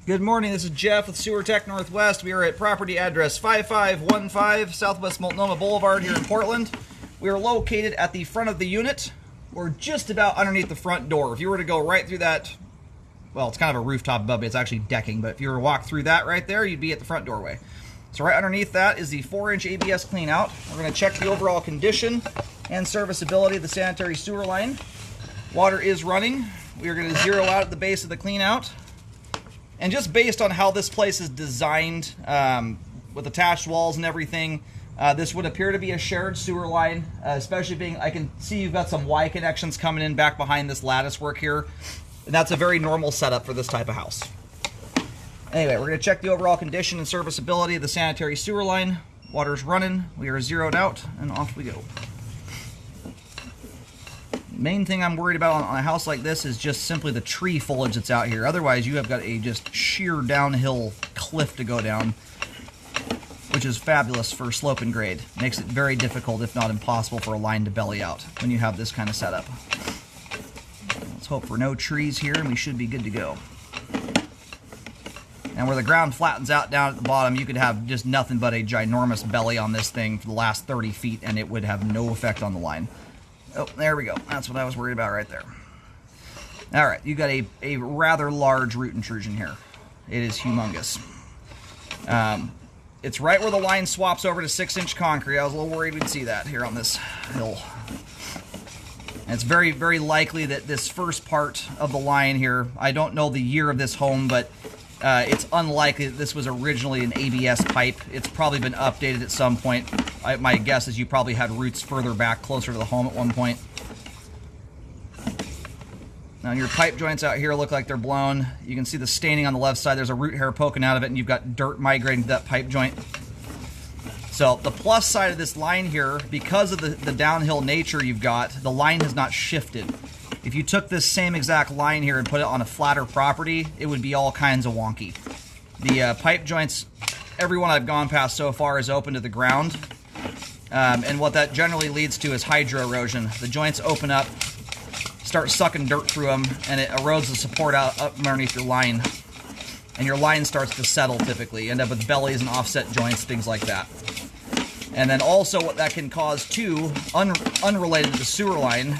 Good morning, this is Jeff with Sewer Tech Northwest. We are at property address 5515 Southwest Multnomah Boulevard here in Portland. We are located at the front of the unit. We're just about underneath the front door. If you were to go right through that, well, it's kind of a rooftop above it, it's actually decking, but if you were to walk through that right there, you'd be at the front doorway. So right underneath that is the 4-inch ABS clean out. We're going to check the overall condition and serviceability of the sanitary sewer line. Water is running. We are going to zero out at the base of the clean out. And just based on how this place is designed, with attached walls and everything, this would appear to be a shared sewer line, especially being, I can see you've got some Y connections coming in back behind this lattice work here. And that's a very normal setup for this type of house. Anyway, we're going to check the overall condition and serviceability of the sanitary sewer line. Water's running, we are zeroed out, and off we go. Main thing I'm worried about on a house like this is just simply the tree foliage that's out here. Otherwise, you have got a just sheer downhill cliff to go down, which is fabulous for slope and grade. Makes it very difficult, if not impossible, for a line to belly out when you have this kind of setup. Let's hope for no trees here, and we should be good to go. And where the ground flattens out down at the bottom, you could have just nothing but a ginormous belly on this thing for the last 30 feet, and it would have no effect on the line. Oh, there we go. That's what I was worried about right there. All right, you got a rather large root intrusion here. It is humongous. It's right where the line swaps over to 6-inch concrete. I was a little worried we'd see that here on this hill. And it's very, very likely that this first part of the line here, I don't know the year of this home, but it's unlikely that this was originally an ABS pipe. It's probably been updated at some point. My guess is you probably had roots further back, closer to the home at one point. Now your pipe joints out here look like they're blown. You can see the staining on the left side. There's a root hair poking out of it, and you've got dirt migrating to that pipe joint. So the plus side of this line here, because of the downhill nature you've got, the line has not shifted. If you took this same exact line here and put it on a flatter property, it would be all kinds of wonky. The pipe joints, every one I've gone past so far is open to the ground. And what that generally leads to is hydro erosion. The joints open up, start sucking dirt through them, and it erodes the support out up underneath your line. And your line starts to settle typically. You end up with bellies and offset joints, things like that. And then also what that can cause too, unrelated to the sewer line,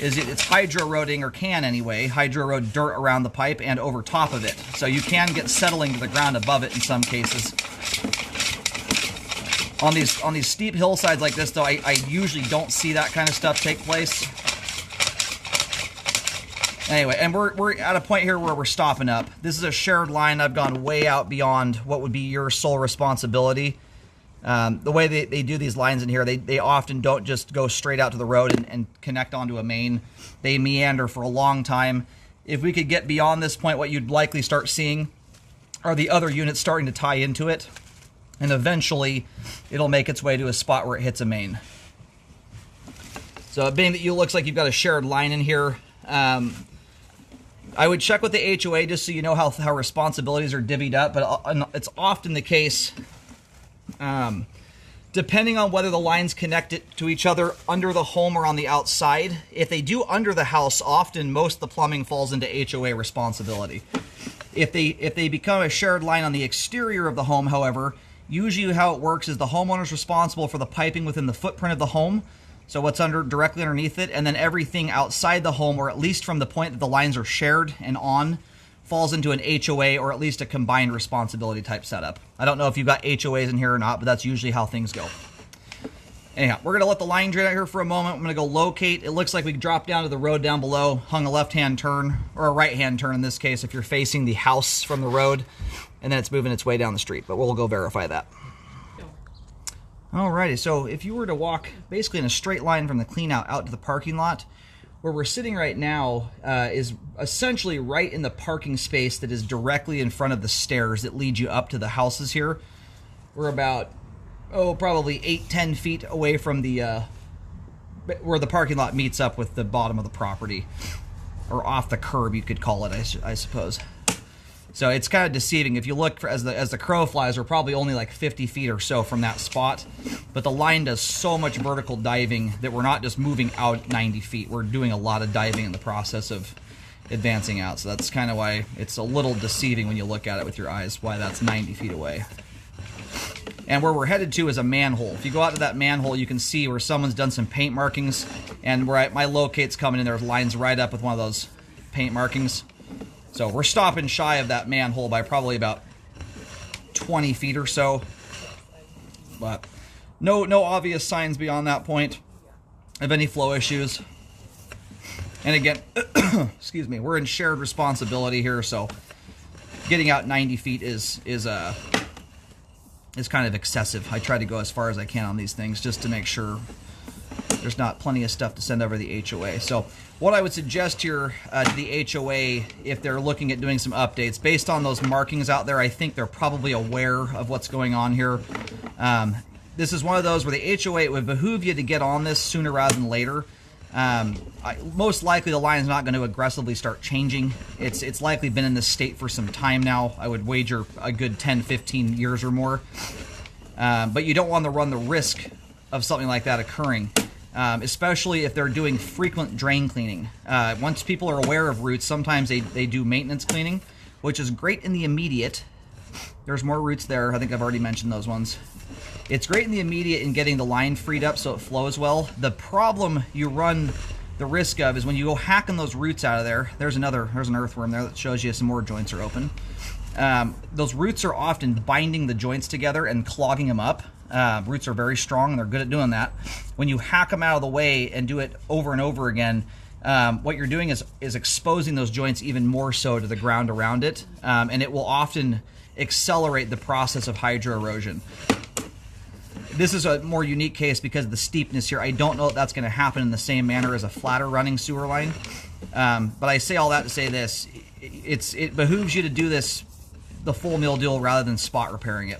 is it's hydro eroding, or can anyway, hydro erode dirt around the pipe and over top of it. So you can get settling to the ground above it in some cases. On these steep hillsides like this, though, I usually don't see that kind of stuff take place. Anyway, and we're at a point here where we're stopping up. This is a shared line. I've gone way out beyond what would be your sole responsibility. The way they do these lines in here, they often don't just go straight out to the road and connect onto a main. They meander for a long time. If we could get beyond this point, what you'd likely start seeing are the other units starting to tie into it. And eventually, it'll make its way to a spot where it hits a main. So being that it looks like you've got a shared line in here, I would check with the HOA just so you know how responsibilities are divvied up. But it's often the case, depending on whether the lines connect it to each other under the home or on the outside. If they do under the house, often most of the plumbing falls into HOA responsibility. If they become a shared line on the exterior of the home, however, usually how it works is the homeowner's responsible for the piping within the footprint of the home, so what's directly underneath it, and then everything outside the home, or at least from the point that the lines are shared and on, falls into an HOA or at least a combined responsibility type setup. I don't know if you've got HOAs in here or not, but that's usually how things go. Anyhow, we're going to let the line drain out here for a moment. I'm going to go locate. It looks like we drop down to the road down below, hung a left-hand turn, or a right-hand turn in this case if you're facing the house from the road, and then it's moving its way down the street, but we'll go verify that. Alrighty, so if you were to walk basically in a straight line from the clean out to the parking lot, where we're sitting right now is essentially right in the parking space that is directly in front of the stairs that lead you up to the houses here. We're about, probably 8-10 feet away from the where the parking lot meets up with the bottom of the property, or off the curb you could call it, I suppose. So it's kind of deceiving. If you look as the crow flies, we're probably only like 50 feet or so from that spot. But the line does so much vertical diving that we're not just moving out 90 feet. We're doing a lot of diving in the process of advancing out. So that's kind of why it's a little deceiving when you look at it with your eyes, why that's 90 feet away. And where we're headed to is a manhole. If you go out to that manhole, you can see where someone's done some paint markings, and where my locate's coming in there lines right up with one of those paint markings. So we're stopping shy of that manhole by probably about 20 feet or so. But no obvious signs beyond that point of any flow issues. And again, excuse me, we're in shared responsibility here, so getting out 90 feet is kind of excessive. I try to go as far as I can on these things just to make sure there's not plenty of stuff to send over the HOA. So what I would suggest here to the HOA, if they're looking at doing some updates, based on those markings out there, I think they're probably aware of what's going on here. This is one of those where the HOA, it would behoove you to get on this sooner rather than later. Most likely the line's not going to aggressively start changing. It's likely been in this state for some time now. I would wager a good 10, 15 years or more. But you don't want to run the risk of something like that occurring, especially if they're doing frequent drain cleaning. Once people are aware of roots, sometimes they do maintenance cleaning, which is great in the immediate. There's more roots there. I think I've already mentioned those ones. It's great in the immediate in getting the line freed up so it flows well. The problem you run the risk of is when you go hacking those roots out of there. There's an earthworm there that shows you some more joints are open. Those roots are often binding the joints together and clogging them up. Roots are very strong and they're good at doing that. When you hack them out of the way and do it over and over again, what you're doing is exposing those joints even more so to the ground around it, and it will often accelerate the process of hydro erosion. This is a more unique case because of the steepness here. I don't know if that's going to happen in the same manner as a flatter running sewer line. But I say all that to say this. It behooves you to do this the full mill deal rather than spot repairing it.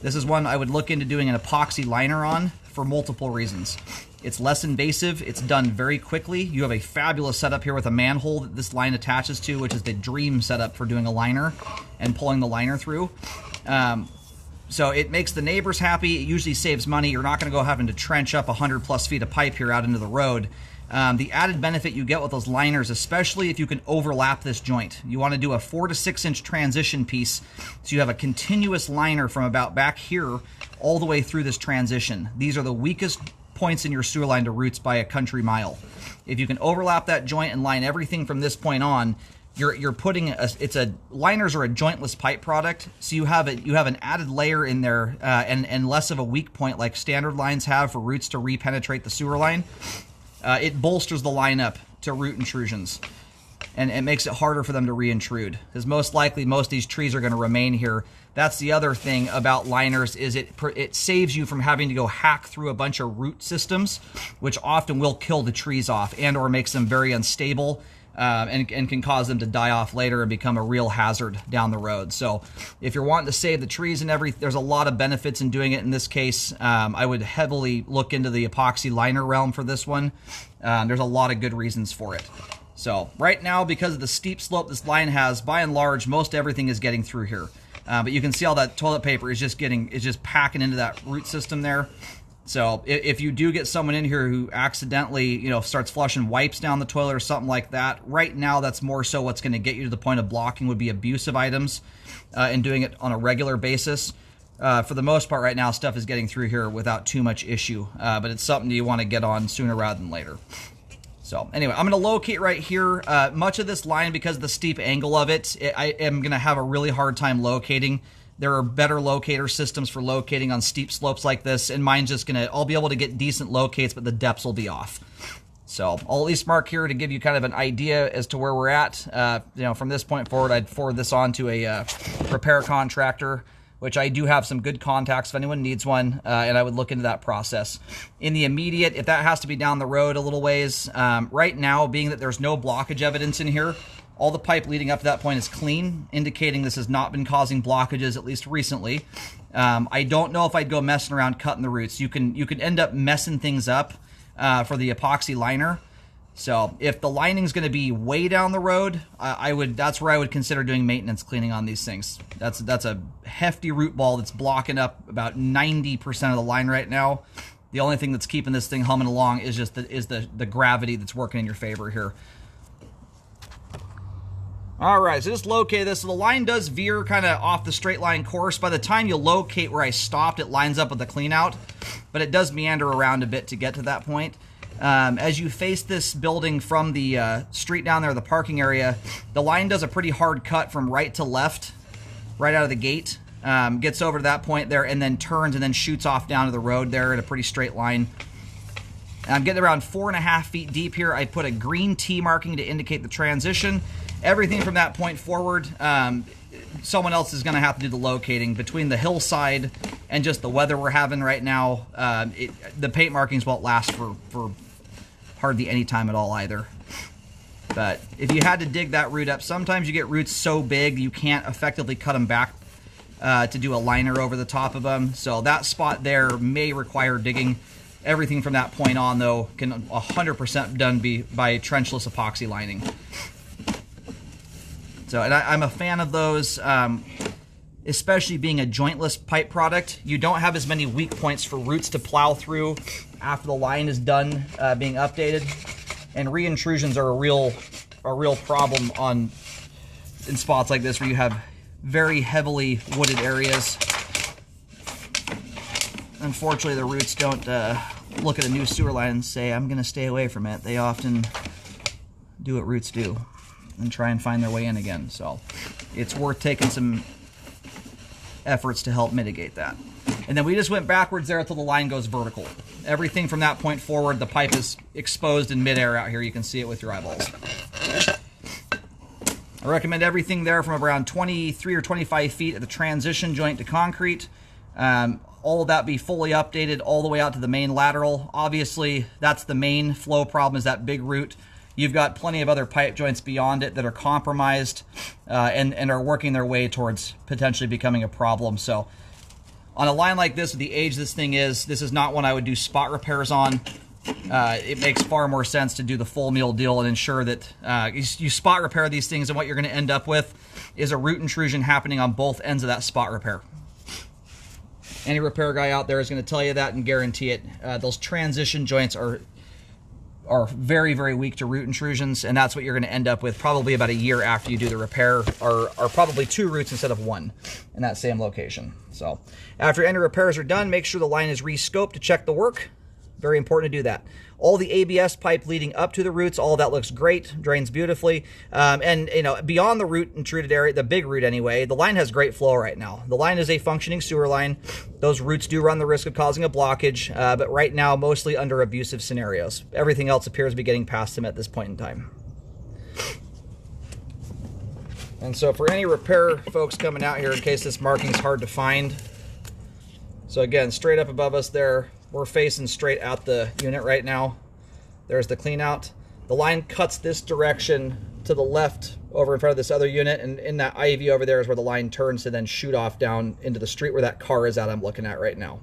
This is one I would look into doing an epoxy liner on for multiple reasons. It's less invasive. It's done very quickly. You have a fabulous setup here with a manhole that this line attaches to, which is the dream setup for doing a liner and pulling the liner through. So it makes the neighbors happy. It usually saves money. You're not going to go having to trench up 100+ feet of pipe here out into the road. The added benefit you get with those liners, especially if you can overlap this joint. You want to do a 4 to 6 inch transition piece so you have a continuous liner from about back here all the way through this transition. These are the weakest points in your sewer line to roots by a country mile. If you can overlap that joint and line everything from this point on, you're putting liners are a jointless pipe product, so you have an added layer in there and less of a weak point like standard lines have for roots to repenetrate the sewer line. It bolsters the line up to root intrusions, and it makes it harder for them to re-intrude, because most likely most of these trees are going to remain here. That's the other thing about liners, is it saves you from having to go hack through a bunch of root systems, which often will kill the trees off and or makes them very unstable. And can cause them to die off later and become a real hazard down the road. So if you're wanting to save the trees and there's a lot of benefits in doing it in this case. I would heavily look into the epoxy liner realm for this one. There's a lot of good reasons for it. So right now, because of the steep slope this line has, by and large, most everything is getting through here. But you can see all that toilet paper is just packing into that root system there. So if you do get someone in here who accidentally, starts flushing wipes down the toilet or something like that, right now that's more so what's going to get you to the point of blocking would be abusive items and doing it on a regular basis. For the most part right now, stuff is getting through here without too much issue, but it's something you want to get on sooner rather than later. So anyway, I'm going to locate right here. Much of this line, because of the steep angle of it, I am going to have a really hard time locating. There are better locator systems for locating on steep slopes like this, and mine's just I'll be able to get decent locates, but the depths will be off. So I'll at least mark here to give you kind of an idea as to where we're at. From this point forward, I'd forward this on to a repair contractor, which I do have some good contacts if anyone needs one, and I would look into that process. In the immediate, if that has to be down the road a little ways, right now, being that there's no blockage evidence in here, all the pipe leading up to that point is clean, indicating this has not been causing blockages, at least recently. I don't know if I'd go messing around cutting the roots. You can end up messing things up for the epoxy liner. So if the lining's going to be way down the road, that's where I would consider doing maintenance cleaning on these things. That's a hefty root ball that's blocking up about 90% of the line right now. The only thing that's keeping this thing humming along is just the gravity that's working in your favor here. All right, so just locate this. So the line does veer kind of off the straight line course. By the time you locate where I stopped, it lines up with the clean out, but it does meander around a bit to get to that point. As you face this building from the street down there, the parking area, the line does a pretty hard cut from right to left, right out of the gate. Gets over to that point there and then turns and then shoots off down to the road there in a pretty straight line. I'm getting around 4.5 feet deep here. I put a green T marking to indicate the transition. Everything from that point forward, someone else is going to have to do the locating. Between the hillside and just the weather we're having right now, the paint markings won't last for hardly any time at all either. But if you had to dig that root up, sometimes you get roots so big you can't effectively cut them back to do a liner over the top of them. So that spot there may require digging. Everything from that point on, though, can 100% done by trenchless epoxy lining. So, and I'm a fan of those, especially being a jointless pipe product. You don't have as many weak points for roots to plow through after the line is done being updated. And reintrusions are a real problem in spots like this where you have very heavily wooded areas. Unfortunately, the roots don't look at a new sewer line and say, I'm going to stay away from it. They often do what roots do and try and find their way in again. So it's worth taking some efforts to help mitigate that. And then we just went backwards there until the line goes vertical. Everything from that point forward, the pipe is exposed in midair out here. You can see it with your eyeballs. I recommend everything there from around 23 or 25 feet at the transition joint to concrete. All of that be fully updated all the way out to the main lateral. Obviously, that's the main flow problem, is that big root. You've got plenty of other pipe joints beyond it that are compromised and are working their way towards potentially becoming a problem. So on a line like this, with the age this thing is, this is not one I would do spot repairs on. It makes far more sense to do the full meal deal and ensure that you spot repair these things, and what you're going to end up with is a root intrusion happening on both ends of that spot repair. Any repair guy out there is going to tell you that and guarantee it. Those transition joints are very, very weak to root intrusions, and that's what you're going to end up with probably about a year after you do the repair, are probably 2 roots instead of 1 in that same location. So after any repairs are done, make sure the line is re-scoped to check the work. Very important to do that. All the ABS pipe leading up to the roots, all that looks great, drains beautifully. And you know, beyond the root intruded area, the big root anyway, the line has great flow right now. The line is a functioning sewer line. Those roots do run the risk of causing a blockage, but right now mostly under abusive scenarios. Everything else appears to be getting past them at this point in time. And so for any repair folks coming out here, in case this marking is hard to find, so again, straight up above us there, we're facing straight at the unit right now. There's the clean out. The line cuts this direction to the left over in front of this other unit, and in that ivy over there is where the line turns to then shoot off down into the street where that car is at I'm looking at right now.